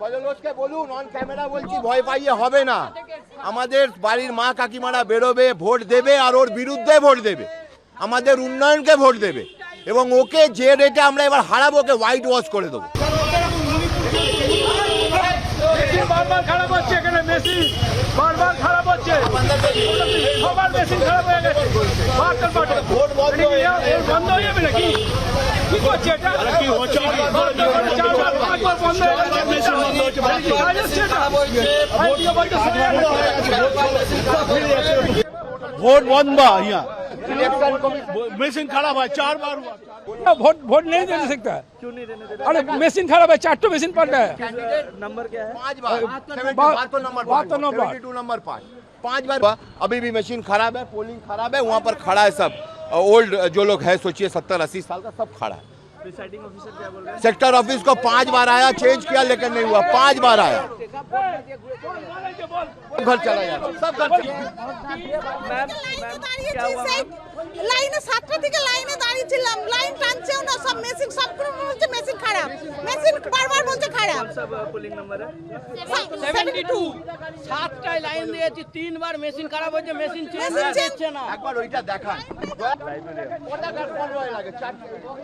ফজল ঘোষকে বলুন on camera বলছি ভয় পাইয়ে হবে না। আমাদের বাড়ির মা কাকিমারা বেরোবে, ভোট দেবে আর ওর বিরুদ্ধে ভোট দেবে, আমাদের উন্নয়নকে ভোট দেবে এবং ওকে যে রেটে আমরা এবার হারাবো ওকে হোয়াইট ওয়াশ করে দেবো। বারবার খারাপ হচ্ছে, এখানে মেশিন বারবার খারাপ হচ্ছে, সবার মেশিন খারাপ হয়ে গেছে। ভোট বন্ধ হয়ে যাবে নাকি? কি করছে এটা? কি হচ্ছে? वोट बंद बा यहाँ मशीन खराब है 4 बार हुआ। वोट नहीं दे सकता। क्यों नहीं देने देता? अरे मशीन खराब है, 4 मशीन पड़ रहा है। नंबर क्या है? 5 बार 72 नंबर 5 बार। अभी भी मशीन खराब है, पोलिंग खराब है, वहाँ पर खड़ा है सब ओल्ड जो लोग है, सोचिए 70-80 साल का सब खड़ा है। प्रिसाइडिंग ऑफिसर क्या बोल रहे हैं? सेक्टर ऑफिस को 5 बार आया, चेंज किया लेकिन नहीं हुआ, 5 बार आया, घर चला जाता, सब घर লাইনে 7টা থেকে লাইনে দাঁড়িয়েছিলাম, লাইন টানছেও না, সব মেশিন সবগুলো বলছে মেশিন খারাপ, মেশিন বারবার বলছে খারাপ। सब पोलिंग नंबर है 72 7টায় লাইন দিয়েছি, 3 বার মেশিন খারাপ হয়েছে, মেশিন চেঞ্জ মেশিন চেঞ্জ হচ্ছে না। একবার ওইটা দেখান। কটা কার কনভয় লাগে? 4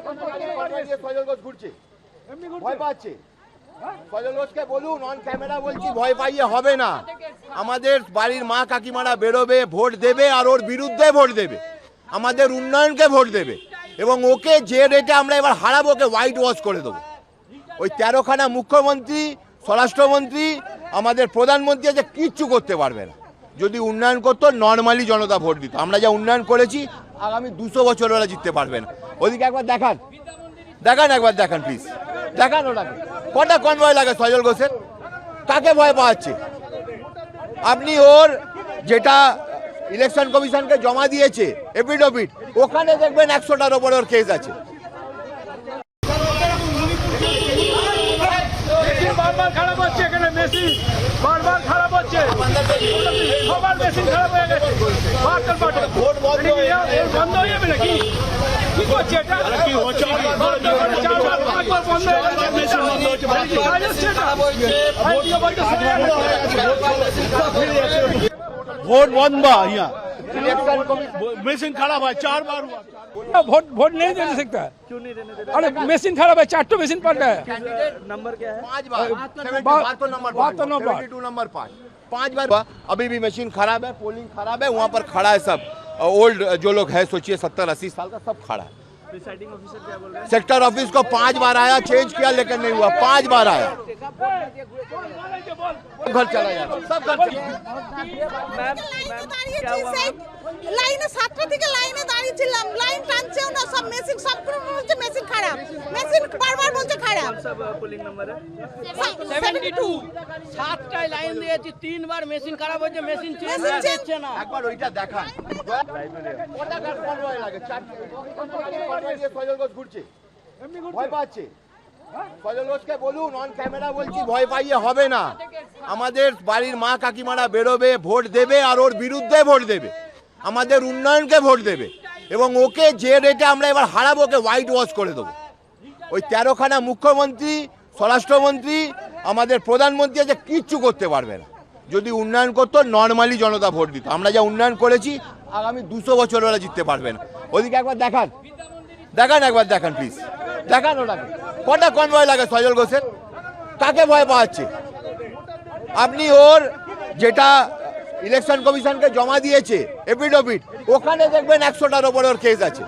কনভয় দিয়ে ফজল ঘোষ ঘুরছে, ভয় পাচ্ছে। ফজল ঘোষকে বলুন অন ক্যামেরা বলছি ভয় পাইয়ে হবে না। আমাদের বাড়ির মা কাকিমারা বেরোবে, ভোট দেবে আর ওর বিরুদ্ধে ভোট দেবে, আমাদের উন্নয়নকে ভোট দেবে এবং ওকে যে রেটে আমরা এবার হারাবো ওকে হোয়াইট ওয়াশ করে দেবো। ওই 13খানা মুখ্যমন্ত্রী, স্বরাষ্ট্রমন্ত্রী, আমাদের প্রধানমন্ত্রী যে কিচ্ছু করতে পারবে না। যদি উন্নয়ন করতো নর্মালি জনতা ভোট দিত। আমরা যা উন্নয়ন করেছি আগামী 200 বছর ওরা জিততে পারবে না। ওদিকে একবার দেখান, একবার দেখান প্লিজ, দেখান ওটাকে। কটা কনভয় লাগে ফজল ঘোষের? কাকে ভয় পাচ্ছে? আপনি ওর যেটা ইলেকশন কমিশনকে জমা দিয়েছে এফিডেভিট, ওখানে দেখবেন 100টার ওপরে ওর কেস আছে। বারবার খারাপ হচ্ছে, এখানে মেশিন বারবার খারাপ হচ্ছে, সবার মেশিন খারাপ হয়ে গেছে। ভোট বন্ধ হয়ে যাবে নাকি? কি করছে এটা? কি হচ্ছে? वोट बंद बा यहाँ मशीन खराब है 4 बार हुआ। वोट नहीं दे सकता। क्यों नहीं देने देता? अरे मशीन खराब है, 4 मशीन पड़ रहा है। नंबर क्या है? 5 बार 72 नंबर 5 बार। अभी भी मशीन खराब है, पोलिंग खराब है, वहाँ पर खड़ा है सब ओल्ड जो लोग है, सोचिए 70-80 साल का सब खड़ा है। प्रिसाइडिंग ऑफिसर क्या बोल रहे हैं? सेक्टर ऑफिस को 5 बार आया, चेंज किया लेकिन नहीं हुआ, 5 बार आया, घर चला जाता, सब घर লাইনে 7টা থেকে লাইনে দাঁড়িয়েছিলাম, লাইন টানছেও না, সব মেশিন সবগুলো বলছে মেশিন খারাপ, মেশিন বারবার বলছে খারাপ। सब पोलिंग नंबर है 72 7টায় লাইন দিয়েছি, 3 বার মেশিন খারাপ হয়েছে, মেশিন চেঞ্জ হচ্ছে না। একবার ওইটা দেখান। কটা কার কনভয় লাগে? 4 কনভয় দিয়ে ফজল ঘোষ ঘুরছে, ভয় পাচ্ছে। ফজল ঘোষকে বলুন অন ক্যামেরা বলছি ভয় পাইয়ে হবে না। আমাদের বাড়ির মা কাকিমারা বেরোবে, ভোট দেবে আর ওর বিরুদ্ধে ভোট দেবে, আমাদের উন্নয়নকে ভোট দেবে এবং ওকে যে রেটে আমরা এবার হারাবো ওকে হোয়াইট ওয়াশ করে দেবো। ওই 13খানা মুখ্যমন্ত্রী, স্বরাষ্ট্রমন্ত্রী, আমাদের প্রধানমন্ত্রী যে কিচ্ছু করতে পারবে না। যদি উন্নয়ন করতো নর্মালি জনতা ভোট দিত। আমরা যা উন্নয়ন করেছি আগামী 200 বছর ওরা জিততে পারবে না। ওদিকে একবার দেখান, একবার দেখান প্লিজ, দেখান ওটাকে। কটা কনভয় লাগে ফজল ঘোষের? কাকে ভয় পাচ্ছে? আপনি ওর যেটা ইলেকশন কমিশনকে জমা দিয়েছে এফিডেভিট, ওখানে দেখবেন 100টার ওপরে ওর কেস আছে।